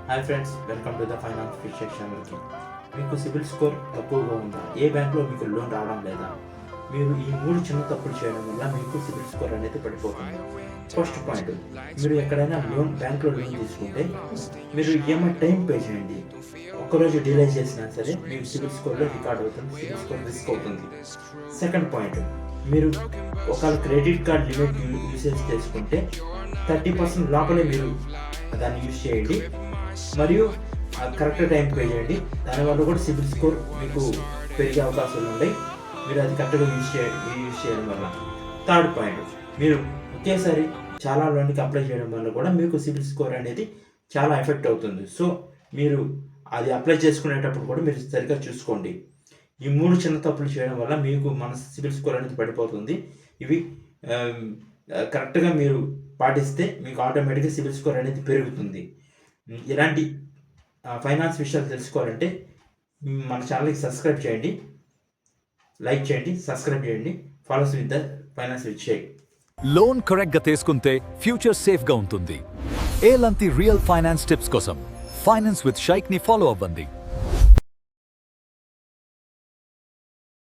Hi friends, welcome to the finance fish ఛానల్కి. మీకు CIBIL score తక్కువగా ఉందా? ఏ బ్యాంక్లో మీకు లోన్ రావడం లేదా? మీరు ఈ 3 చిన్న తప్పులు చేయడం వల్ల మీకు సిబిల్ స్కోర్ అనేది పడిపోతుంది. ఫస్ట్ పాయింట్, మీరు ఎక్కడైనా బ్యాంక్లో లోన్ తీసుకుంటే మీరు ఈఎంఐ టైం పే చేయండి. ఒక్కరోజు డిలే చేసినా సరే మీకు సిబిల్ స్కోర్లో రికార్డ్ అవుతుంది, సిబిల్ స్కోర్ రిస్క్ అవుతుంది. సెకండ్ పాయింట్, మీరు ఒకవేళ క్రెడిట్ కార్డ్ లిమిట్ యూసేజ్ చేసుకుంటే 30% లోపలే మీరు దాన్ని యూజ్ చేయండి మరియు కరెక్ట్ టైం పే చేయండి. దానివల్ల కూడా సిబిల్ స్కోర్ మీకు పెరిగే అవకాశాలు ఉన్నాయి, మీరు అది కరెక్ట్గా యూజ్ చేయడం వల్ల. థర్డ్ పాయింట్, మీరు ఒకేసారి చాలా లోన్కి అప్లై చేయడం వల్ల కూడా మీకు సిబిల్ స్కోర్ అనేది చాలా ఎఫెక్ట్ అవుతుంది. సో మీరు అది అప్లై చేసుకునేటప్పుడు కూడా మీరు సరిగ్గా చూసుకోండి. ఈ 3 చిన్న తప్పులు చేయడం వల్ల మీకు మన సిబిల్ స్కోర్ అనేది పడిపోతుంది. ఇవి కరెక్ట్గా మీరు పాటిస్తే మీకు ఆటోమేటిక్గా సిబిల్ స్కోర్ అనేది పెరుగుతుంది. ఇలాంటి ఫైనాన్స్ విషయాలు తెలుసుకోవాలంటే మన ఛానల్కి సబ్స్క్రైబ్ చేయండి, లైక్ చేయండి, సబ్స్క్రైబ్ చేయండి. Follow us with the finance with Shaik. Loan కరెక్ట్గా తీసుకుంటే ఫ్యూచర్ సేఫ్గా ఉంటుంది. ఏలాంటి రియల్ ఫైనాన్స్ టిప్స్ కోసం ఫైనాన్స్ విత్ షైక్ని ఫాలో అవ్వండి.